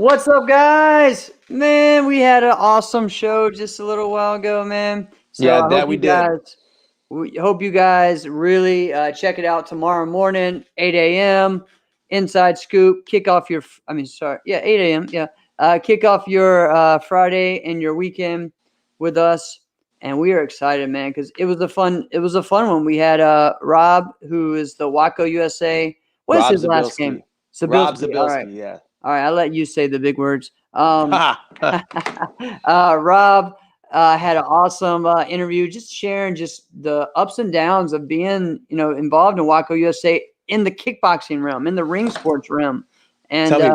What's up, guys? Man, we had an awesome show just a little while ago, man. So Yeah, I hope that we you did. guys, we hope you guys really check it out tomorrow morning, 8 a.m. Inside Scoop. Kick off your, yeah, 8 a.m. Yeah, kick off your Friday and your weekend with us, and we are excited, man, because it was a fun one. We had Rob, who is the Waco USA. What is Rob his last name? Zabilski. Rob Sabilski. All right. Zabilski, yeah. All right, I'll let you say the big words. Ha! Rob had an awesome interview, just sharing just the ups and downs of being, involved in Waco USA in the kickboxing realm, in the ring sports realm, and Tell me,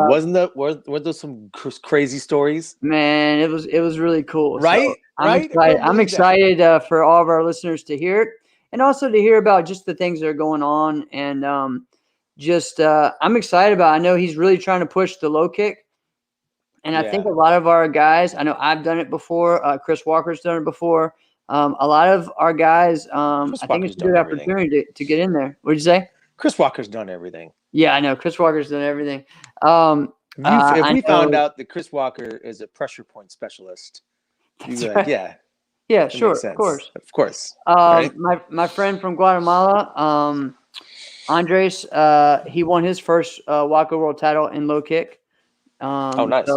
were those some crazy stories? man, it was really cool. So Right? I'm Right? I excited. couldn't I'm believe that. excited for all of our listeners to hear it, and also to hear about just the things that are going on, and just I'm excited about. I know he's really trying to push the low kick. And I think Yeah. a lot of our guys, I know I've done it before. Chris Walker's done it before. A lot of our guys, Chris I think it's Walker's a good done everything. opportunity to get in there. What'd you say? Chris Walker's done everything. Yeah, I know. Chris Walker's done everything. Um, If I we found know. out that Chris Walker is a pressure point specialist, you'd That's be like, right. yeah, Yeah, that makes sure, of sense. course. Of course. Right? My friend from Guatemala, Andres, he won his first Walker World title in low kick. Oh, nice.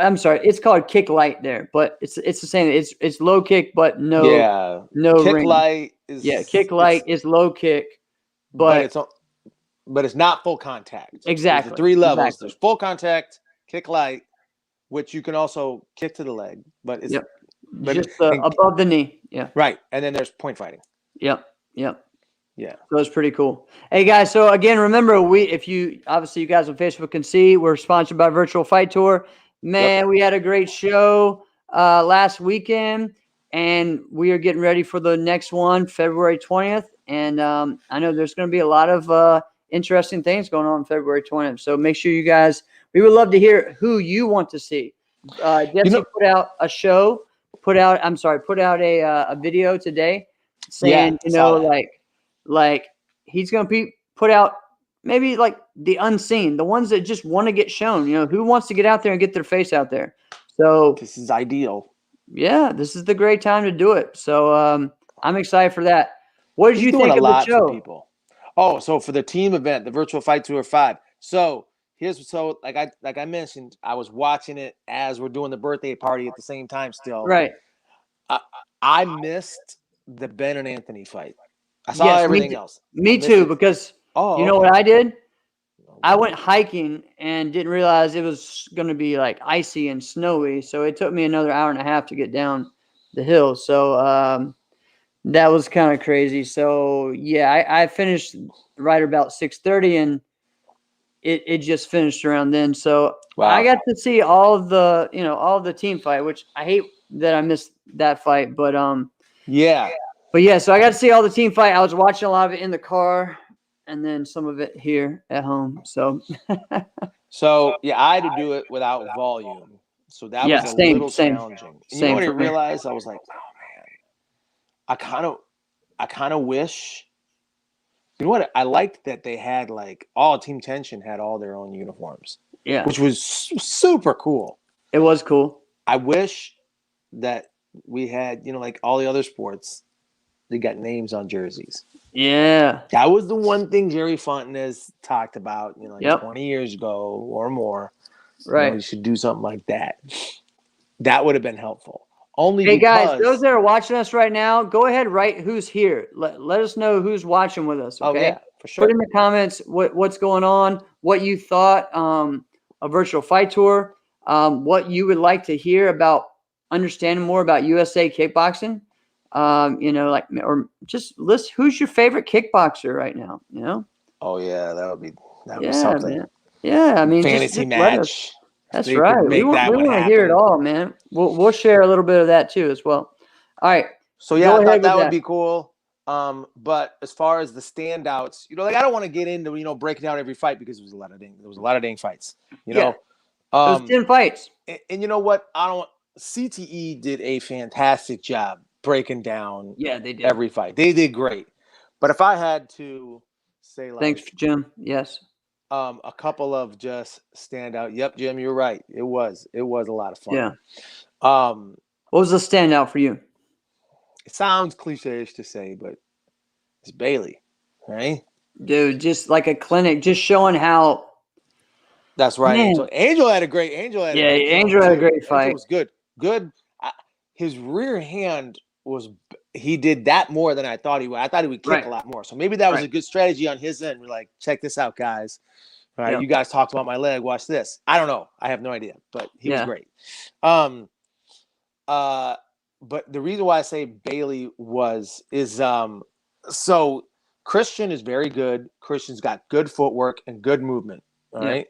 I'm sorry, it's called kick light there, but it's the same. It's low kick, but no Yeah. no Kick ring. light Yeah, is kick light it's is low kick, but but it's not full contact. There's the exactly, three levels. exactly. There's full contact, kick light, which you can also kick to the leg, Yep, but just it, and above the knee. Yeah, right, and then there's point fighting. yep, yep. Yeah, So it's pretty cool. Hey guys, so again, remember if you obviously you guys on Facebook can see we're sponsored by Virtual Fight Tour. yep. Man, we had a great show last weekend, and we are getting ready for the next one, February 20th. And I know there's going to be a lot of interesting things going on February 20th. So make sure you guys. We would love to hear who you want to see. You Jesse know, put out a show. Put out a video today yeah, saying, I saw that. like he's going to put out maybe like the unseen, the ones that just want to get shown, who wants to get out there and get their face out there. So This is ideal. yeah, this is the great time to do it. So I'm excited for that. What did He's you doing think a of the lot for show? people. Oh, so for the team event, the Virtual Fight Tour 5. So like I mentioned, I was watching it as we're doing the birthday party at the same time. Still, Right. I, I missed the Ben and Anthony fight. I saw Yes, everything else. I me missed too, it. because Oh, you know what okay. I did? I What? went hiking and didn't realize it was going to be like icy and snowy. So it took me another hour and a half to get down the hill. So that was kind of crazy. So yeah, I finished right about 6:30, and it just finished around then. So I Wow. got to see all of the team fight, which I hate that I missed that fight, Yeah. but yeah, so I got to see all the team fight. I was watching a lot of it in the car, and then some of it here at home. So So yeah, I had to do it without volume. So that yeah, was a same, little same, challenging. And you know same what I for me. realized? I was like, oh man, I kind of I kind of wish. You know what? I liked that they had like all Team Tension had all their own uniforms, Yeah, which was super cool. it was cool. I wish that we had, like all the other sports, they got names on jerseys. Yeah. That was the one thing Jerry Fontenez talked about, like Yep. 20 years ago or more. Right. You should do something like that. That would have been helpful. Only Hey guys, those because, that are watching us right now, go ahead, write who's here. Let us know who's watching with us. oh Okay. yeah, for Put in sure. the comments what's going on, what you thought a virtual fight tour, what you would like to hear about understanding more about USA kickboxing. Or just list who's your favorite kickboxer right now. Oh yeah, that would be Yeah, something. man. Yeah, I mean, Fantasy just let us. match. If That's they right. could We make want that we one want to hear it happen. all, man. We'll share a little bit of that too as well. All right, So yeah, go I ahead thought with that would that. be cool. But as far as the standouts, like I don't want to get into breaking out every fight because there was a lot of dang fights. You Yeah, know, it was um, 10 fights. and you know what? I don't. CTE did a fantastic job breaking down Yeah, they did. every fight. They did great. But if I had to say Thanks, like Jim. Yes. A couple of just standout. Yep, Jim, you're right. It was a lot of fun. Yeah. Um, What was the standout for you? it sounds cliche-ish to say, but it's Bailey, right? Dude, just like a clinic, just showing how. That's right, Man. Angel. Angel had a great fight, Angel had a great fight. Angel was good. Good. His rear hand was. He did that more than I thought he would. I thought he would kick a lot more. So maybe that was a good strategy on his end. We're like, check this out, guys. All right, you guys talked about my leg. Watch this. I don't know. I have no idea, but he was great. But the reason why I say Bailey is so Christian is very good. Christian's got good footwork and good movement. All right.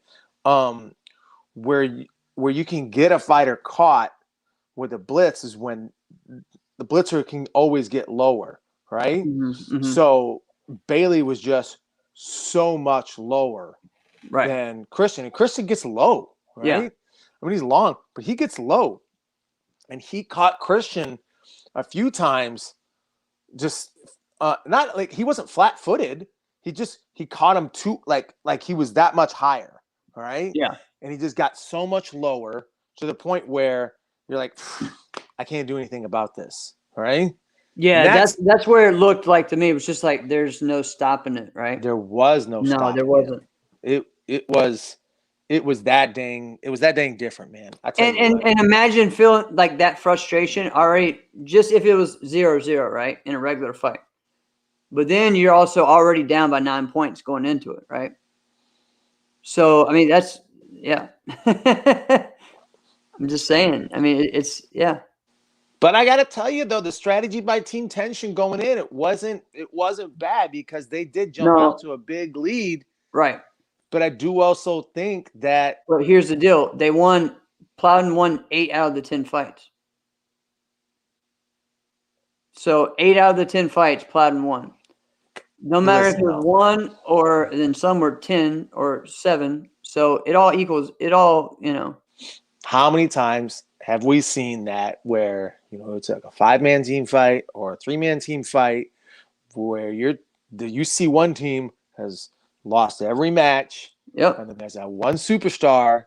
Where you can get a fighter caught with a blitz is when the blitzer can always get lower, right? Mm-hmm. So Bailey was just so much lower than Christian, and Christian gets low, right? Yeah. I mean, he's long, but he gets low, and he caught Christian a few times. Just not like he wasn't flat-footed. He caught him too like he was that much higher, all right? Yeah. And he just got so much lower to the point where you're like, I can't do anything about this, right? Yeah, that's where it looked like to me. It was just like there's no stopping it, right? There was no stopping. No, there wasn't. It was that dang different, man. I tell you what. And imagine feeling like that frustration already, just if it was 0-0, right, in a regular fight. But then you're also already down by 9 points going into it, right? So I mean, that's I'm just saying. I mean, it's. But I got to tell you though, the strategy by Team Tension going in, it wasn't bad because they did jump out to a big lead. Right. But I do also think that. Well, here's the deal: Plowden won 8 out of the 10 fights. So 8 out of the 10 fights, Plowden won. No matter if it was 1 or then some were 10 or 7. So it all equals. It all, How many times have we seen that where it's like a 5-man team fight or a 3-man team fight where you see one team has lost every match. Yep. And then there's that one superstar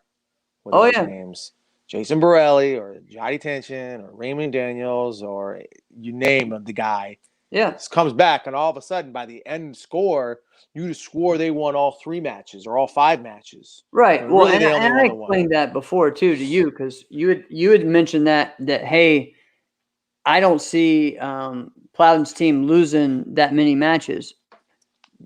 with those names, Jason Borelli or Johnny Tension or Raymond Daniels or you name the guy. Yeah. Just comes back and all of a sudden by the end score, you just swore they won all 3 matches or all 5 matches. Right. And well, really, and I explained that before too to you because you had mentioned that hey, I don't see Plowden's team losing that many matches.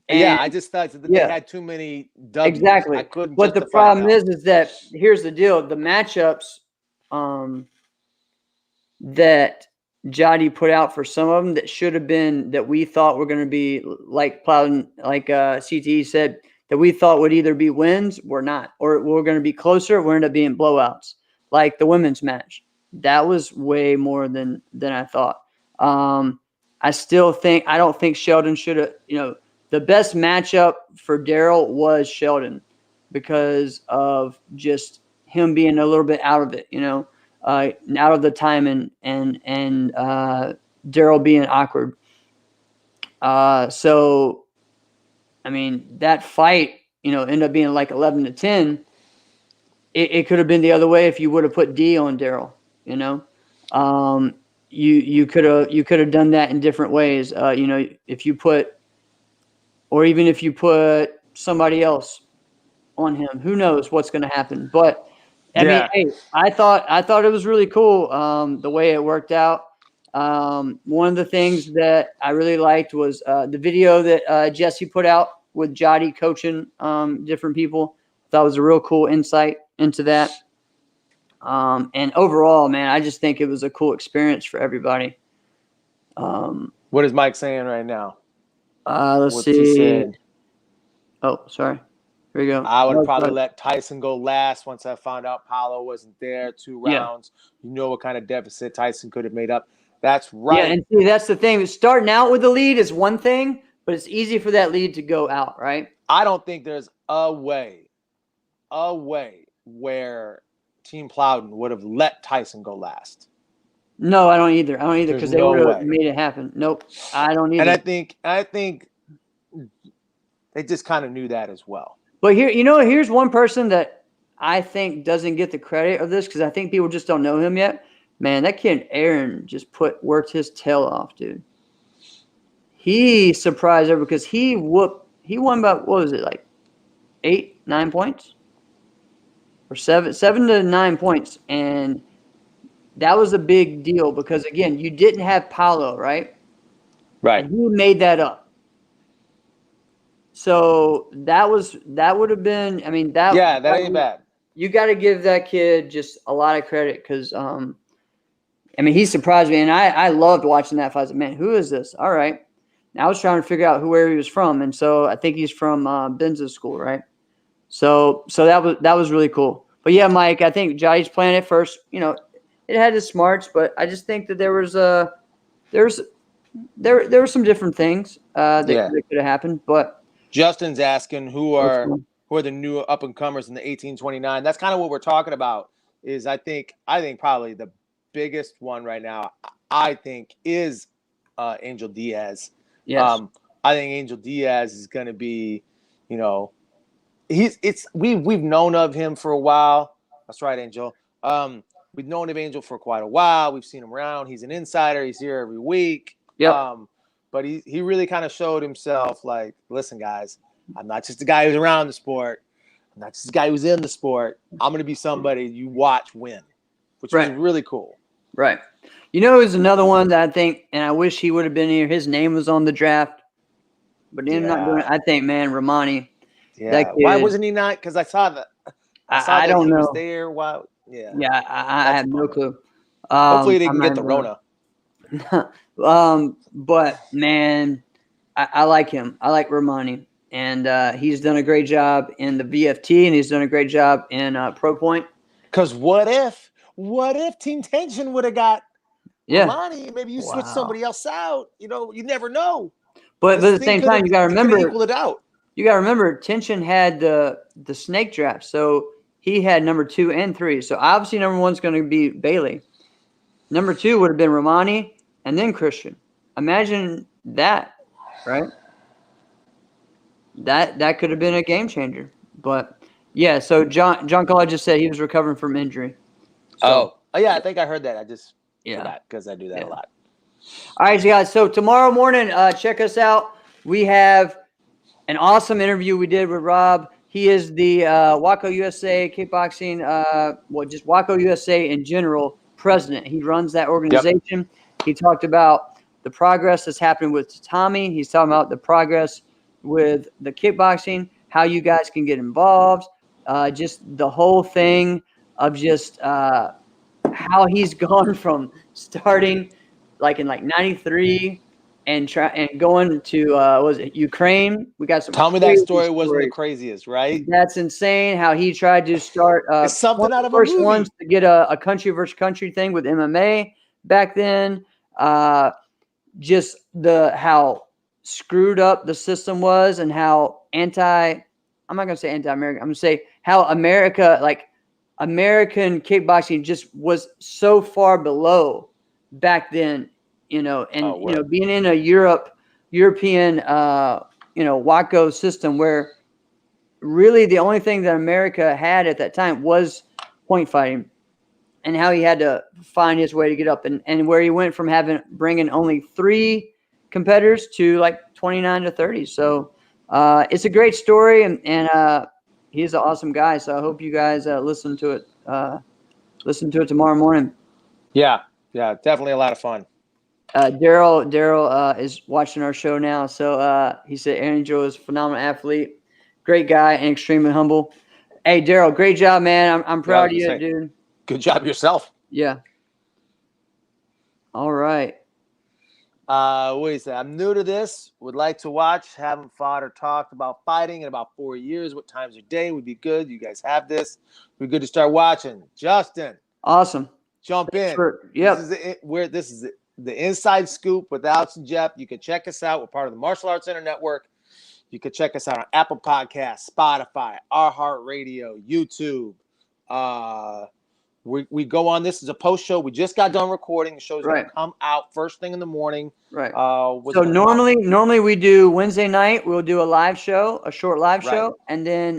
And I just thought that they had too many W's. Exactly. I couldn't. But the problem is that here's the deal: the matchups that Jody put out for some of them that should have been that we thought were going to be like Plowden, like CTE said that we thought would either be wins, were not, or we're going to be closer. We're end up being blowouts, like the women's match. That was way more than I thought. I don't think Sheldon should have. The best matchup for Daryl was Sheldon because of just him being a little bit out of it, out of the time and Daryl being awkward. So, I mean, that fight, ended up being like 11-10. It could have been the other way if you would have put D on Daryl, you could have done that in different ways. If you put, or even if you put somebody else on him, who knows what's going to happen. But I mean, hey, I thought it was really cool the way it worked out. One of the things that I really liked was the video that Jesse put out with Jody coaching different people. That was a real cool insight into that. And overall, man, I just think it was a cool experience for everybody. What is Mike saying right now? Let's see. Oh, sorry. Here we go. I would probably let Tyson go last once I found out Paulo wasn't there. 2 rounds. You know what kind of deficit Tyson could have made up. That's right. Yeah, and see, that's the thing. Starting out with the lead is one thing, but it's easy for that lead to go out, right? I don't think there's a way where Team Plowden would have let Tyson go last. No, I don't either. Because they would have made it happen. Nope, I don't either. And I think they just kind of knew that as well. But here's one person that I think doesn't get the credit of this because I think people just don't know him yet. Man, that kid Aaron just worked his tail off, dude. He surprised everyone because he won about, what was it, like 8, 9 points? Or 7 to 9 points. And that was a big deal because, again, you didn't have Paolo, right? Right. And he made that up. So that would have been, I mean, that ain't bad. You got to give that kid just a lot of credit because, I mean, he surprised me, and I loved watching that fight. I was like, man, who is this? All right. And I was trying to figure out where he was from, and so I think he's from Benza School, right? So that was really cool. But yeah, Mike, I think Johnny's playing it first. It had its smarts, but I just think that there were some different things that could have happened. But Justin's asking who are the new up and comers in the 1829. That's kind of what we're talking about. Is I think probably the biggest one right now. I think is Angel Diaz. yes. I think Angel Diaz is going to be, we've known of him for a while. That's right, Angel. We've known of Angel for quite a while. We've seen him around. He's an insider. He's here every week. Yep. But he really kind of showed himself like, listen, guys, I'm not just the guy who's around the sport. I'm not just the guy who's in the sport. I'm going to be somebody you watch win, which was really cool. Right. Who's another one that I think, and I wish he would have been here. His name was on the draft, but he's not doing it. I think, man, Romani. Yeah. Why wasn't he not? Because I saw that. I don't know. He was there. Why? Yeah. Yeah, I have no clue. Hopefully they can get the Rona. But man, I like him. I like Romani, and he's done a great job in the VFT, and he's done a great job in Pro Point. Because what if Team Tension would have got Romani? Maybe you switch somebody else out. You never know. But at the same time, you got to remember, equal it out. You got to remember, Tension had the snake draft, so he had number 2 and 3. So obviously, number 1's going to be Bailey. Number 2 would have been Romani, and then Christian. Imagine that, right? That could have been a game changer. But yeah, so John College just said he was recovering from injury. So, yeah, I think I heard that. I just forgot because I do that a lot. All right, guys. So tomorrow morning, check us out. We have an awesome interview we did with Rob. He is the Waco USA kickboxing, just Waco USA in general president. He runs that organization. Yep. He talked about the progress that's happening with Tommy. He's talking about the progress with the kickboxing, how you guys can get involved, just the whole thing of just how he's gone from starting like in 93 and going to was it Ukraine? We got some. Tell me that story wasn't the craziest, right? That's insane. How he tried to start something out of first a movie. ones to get a country versus country thing with MMA back then. Just how screwed up the system was, and how I'm not gonna say anti-American. I'm gonna say how American kickboxing just was so far below back then. Being in a European, Waco system where really the only thing that America had at that time was point fighting, and how he had to find his way to get up, and where he went from bringing only 3 competitors to like 29 to 30. So it's a great story, and he's an awesome guy. So I hope you guys listen to it tomorrow morning. Yeah, definitely a lot of fun. Daryl is watching our show now. So he said Angel is a phenomenal athlete, great guy, and extremely humble. Hey, Daryl, great job, man. I'm proud of you, dude. Good job yourself. Yeah. All right. What do you say? I'm new to this. Would like to watch. Haven't fought or talked about fighting in about 4 years. What times of day would be good? You guys have this. We're good to start watching. Justin. Awesome. Jump in. Yep. This is the Inside Scoop with Alex and Jeff. You can check us out. We're part of the Martial Arts Center Network. You can check us out on Apple Podcasts, Spotify, iHeartRadio, YouTube. We go on. This is a post show. We just got done recording. The show's Right. gonna come out first thing in the morning. Right. What's So it- normally we do Wednesday night. We'll do a live show, a short live Right. show, and then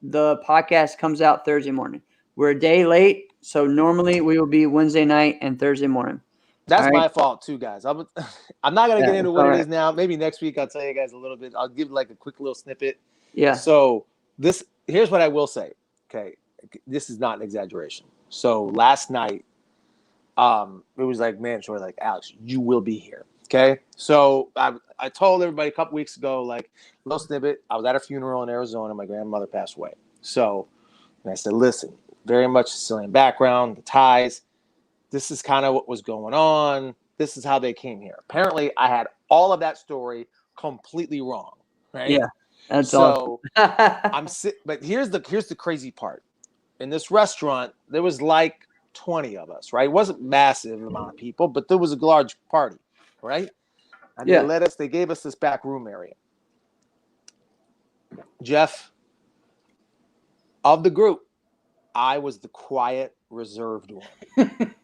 the podcast comes out Thursday morning. We're a day late, so normally we will be Wednesday night and Thursday morning. That's All my right. fault too, guys. I'm not gonna Yeah, get into it's what all it right. is now. Maybe next week I'll tell you guys a little bit. I'll give like a quick little snippet. Yeah. So here's what I will say. Okay, this is not an exaggeration. So last night, it was like mandatory. Like, Alex, you will be here. Okay. So I told everybody a couple weeks ago, like, little snippet. I was at a funeral in Arizona. My grandmother passed away. So, and I said, listen, very much Sicilian background, the ties. This is kind of what was going on. This is how they came here. Apparently, I had all of that story completely wrong. Right. Yeah. That's so awesome. but here's the crazy part. In this restaurant, there was like 20 of us, right? It wasn't massive amount of people, but there was a large party, right? And Yeah. they gave us this back room area. Jeff, of the group, I was the quiet, reserved one.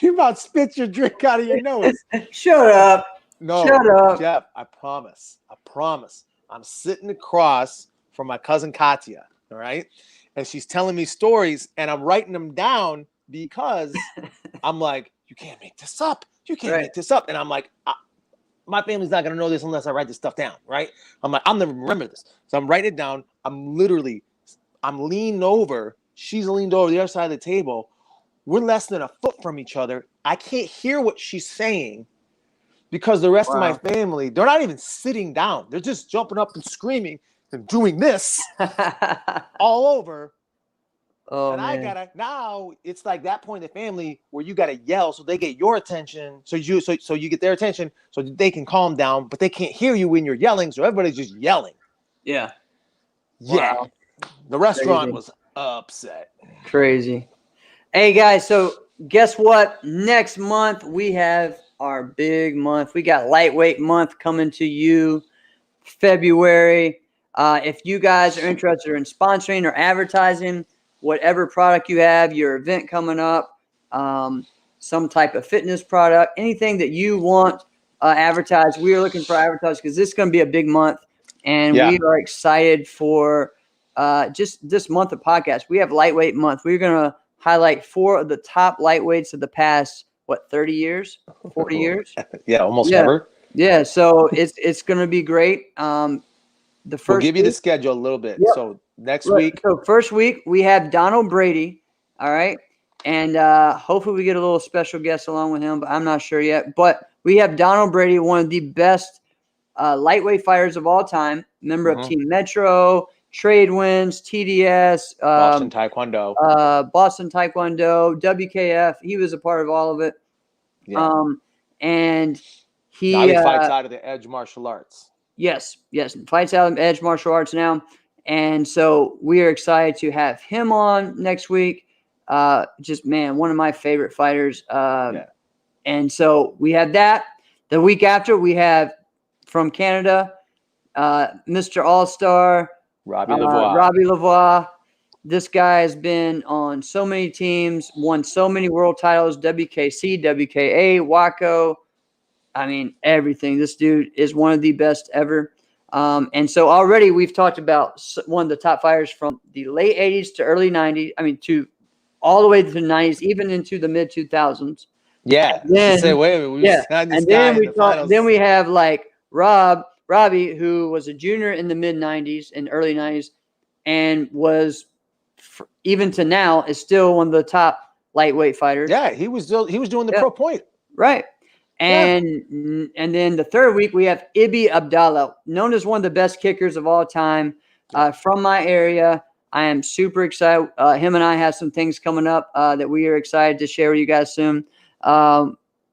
You about to spit your drink out of your nose. Shut up. No, Shut up. Jeff, I promise. I'm sitting across from my cousin Katya, all right? And she's telling me stories, and I'm writing them down because I'm like, you can't make this up. You can't Right. make this up. And I'm like, my family's not going to know this unless I write this stuff down, right? I'm like, I'll never remember this. So I'm writing it down. I'm leaning over. She's leaned over the other side of the table. We're less than a foot from each other. I can't hear what she's saying because the rest of my family, they're not even sitting down. They're just jumping up and screaming and doing this all over. Oh, And man. now it's like that point in the family where you gotta yell so they get your attention, so you get their attention, so they can calm down, but they can't hear you when you're yelling, so everybody's just yelling. Yeah. Yeah. Wow. The restaurant Crazy. was upset. Crazy. Hey, guys, so guess what? Next month, we have our big month. We got Lightweight Month coming to you February. If you guys are interested in sponsoring or advertising whatever product you have, your event coming up, some type of fitness product, anything that you want advertised, we are looking for advertisers because this is going to be a big month. And we are excited for just this month of podcast. We have Lightweight Month. We're going to highlight 4 of the top lightweights of the past, 30 years, 40 years? Yeah, almost ever. Yeah, so it's going to be great. The first We'll give you the week- schedule a little bit. Yep. So next Right, week, So first week, we have Donald Brady, all right? And hopefully we get a little special guest along with him, but I'm not sure yet. But we have Donald Brady, one of the best lightweight fighters of all time, member of Team Metro, Trade Winds, TDS, Boston Taekwondo. Boston Taekwondo, WKF. He was a part of all of it. Yeah. And he Now he fights out of the Edge Martial Arts. Yes, fights out of Edge Martial Arts now. And so we are excited to have him on next week. Just, man, one of my favorite fighters. And so we have that. The week after, we have from Canada, Mr. All-Star, Robbie Lavoie. Robbie Lavoie. This guy has been on so many teams, won so many world titles, WKC, WKA, WACO. I mean, everything. This dude is one of the best ever. And so already we've talked about one of the top fighters from the late 80s to early 90s. I mean, to all the way to the 90s, even into the mid 2000s. Yeah. Then, say, wait a minute, yeah. signed this And guy then in the finals. then we have like Robbie, who was a junior in the mid 90s and early 90s, and was even to now is still one of the top lightweight fighters. Yeah, he was doing the pro point. Right. And then the third week we have Ibi Abdallah, known as one of the best kickers of all time, from my area. I am super excited. Him and I have some things coming up that we are excited to share with you guys soon.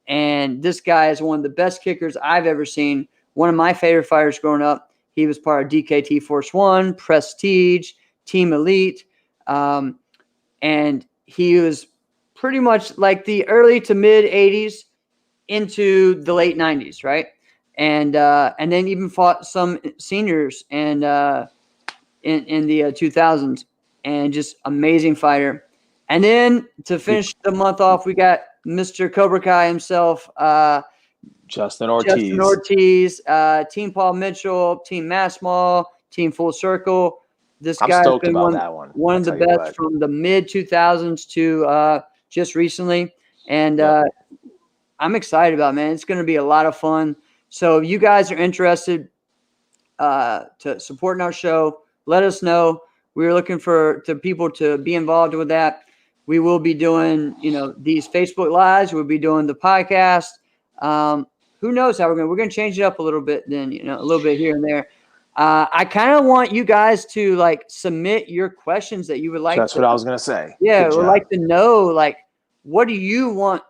And this guy is one of the best kickers I've ever seen. One of my favorite fighters growing up. He was part of DKT Force One, Prestige, Team Elite. And he was pretty much like the early to mid 80s into the late 90s, right? And then even fought some seniors. And in the 2000s, and just amazing fighter. And then to finish the month off, we got Mr. Cobra Kai himself, Justin Ortiz, Team Paul Mitchell, Team Massmall, Team Full Circle. This I'm guy's stoked been about that one. One of the best from the mid 2000s to just recently, and I'm excited about it, man. It's going to be a lot of fun. So if you guys are interested to supporting our show, let us know. We're looking for people to be involved with that. We will be doing, these Facebook Lives. We'll be doing the podcast. Who knows how we're going to change it up a little bit then, a little bit here and there. I kind of want you guys to submit your questions that you would like. That's what I was going to say. Yeah. We'd like to know, what do you want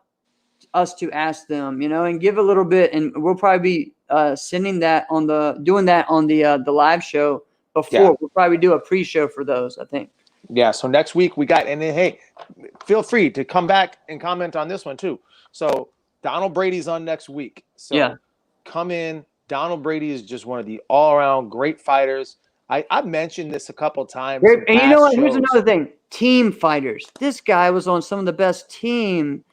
us to ask them, and give a little bit, and we'll probably be doing that on the live show before. Yeah. We'll probably do a pre-show for those, I think. Yeah. So next week we got, and then, hey, feel free to come back and comment on this one too. So Donald Brady's on next week. So come in. Donald Brady is just one of the all-around great fighters. I've mentioned this a couple times. And you know what? Here's another thing. Team fighters. This guy was on some of the best team.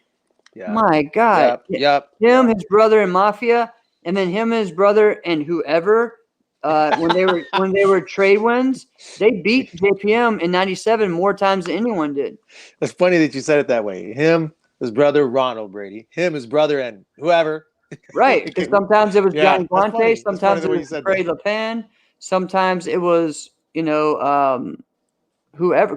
Yeah. My God. Yep. Him, his brother, and Mafia, and then him, his brother, and whoever. When they were trade wins, they beat JPM in '97 more times than anyone did. It's funny that you said it that way. Him, his brother, Ronald Brady. Him, his brother, and whoever. Right, because sometimes it was Johnny Guante, sometimes it was Trey Le Pen, sometimes it was whoever,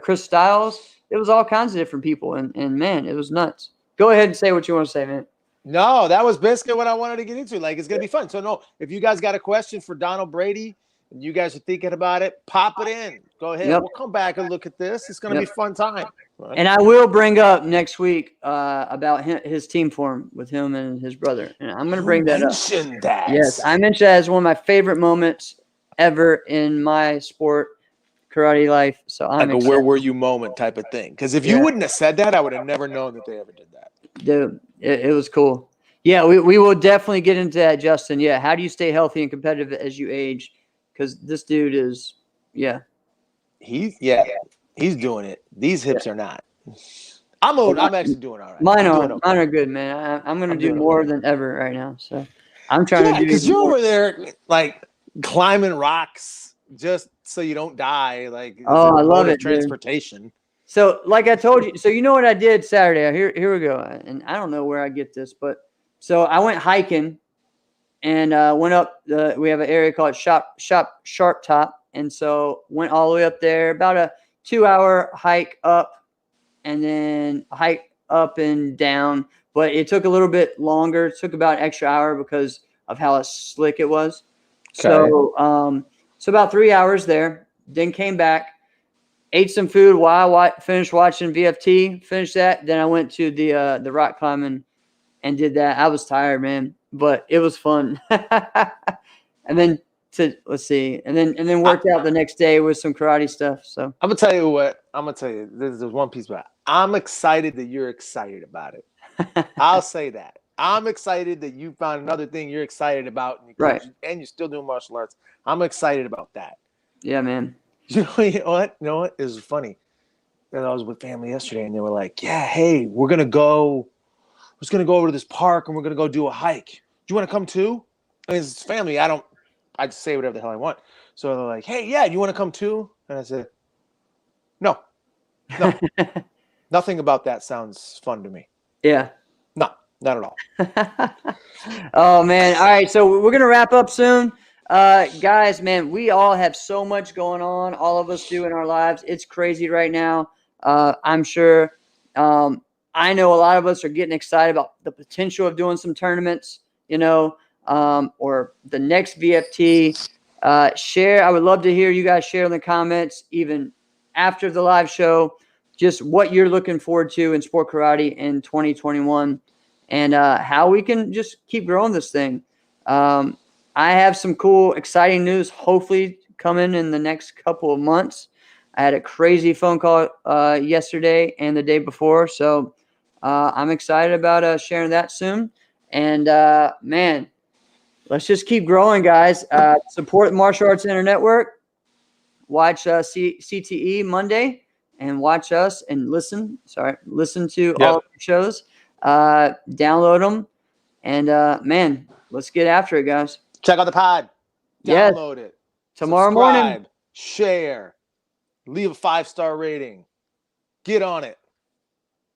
Chris Styles. It was all kinds of different people, and man, it was nuts. Go ahead and say what you want to say, man. No, that was basically what I wanted to get into. It's gonna be fun. So no, if you guys got a question for Donald Brady and you guys are thinking about it, pop it in. Go ahead. We'll come back and look at this. It's gonna be a fun time. And I will bring up next week about his team form with him and his brother. And I'm going to bring that up. That. Yes, I mentioned that as one of my favorite moments ever in my sport, karate life. So I'm like a where were you moment type of thing. Because if you wouldn't have said that, I would have never known that they ever did that. Dude, it was cool. Yeah, we will definitely get into that, Justin. Yeah, how do you stay healthy and competitive as you age? Because this dude is, He's doing it. These hips are not. I'm actually doing all right. Mine are good, man. I'm going to do more than ever right now. So I'm trying to do because you're over there climbing rocks just so you don't die. I love it. Transportation. Dude. So like I told you, so you know what I did Saturday? Here we go. And I don't know where I get this, but so I went hiking and went up. We have an area called Sharp Top. And so went all the way up there, about a 2-hour hike up and then hike up and down. But it took a little bit longer. It took about an extra hour because of how slick it was. Okay. So about 3 hours there. Then came back, ate some food while I finished watching VFT, finished that. Then I went to the rock climbing and did that. I was tired, man, but it was fun. And then let's see, and then worked out the next day with some karate stuff. So I'm gonna tell you what. There's one piece about it. I'm excited that you're excited about it. I'll say that. I'm excited that you found another thing you're excited about, and you're still doing martial arts. I'm excited about that. Yeah, man. You know what? It was funny. I was with family yesterday, and they were like, "Yeah, hey, we're gonna go over to this park, and we're gonna go do a hike. Do you want to come too?" And it's family. I just say whatever the hell I want. So they're like, "Hey, yeah, you want to come too?" And I said, "No, nothing about that sounds fun to me." Yeah. No, not at all. Oh, man. All right, so we're going to wrap up soon. Guys, man, we all have so much going on. All of us do in our lives. It's crazy right now. I'm sure. I know a lot of us are getting excited about the potential of doing some tournaments, or the next VFT. Share. I would love to hear you guys share in the comments, even after the live show, just what you're looking forward to in sport karate in 2021 and how we can just keep growing this thing. I have some cool, exciting news, hopefully coming in the next couple of months. I had a crazy phone call yesterday and the day before. So I'm excited about sharing that soon. And man, let's just keep growing, guys. Support the Martial Arts Center Network. watch CTE Monday and watch us and listen to all of the shows. Download them. And man, let's get after it, guys. Check out the pod. Yes. Download it. Tomorrow morning. Subscribe, share, leave a 5-star rating. Get on it.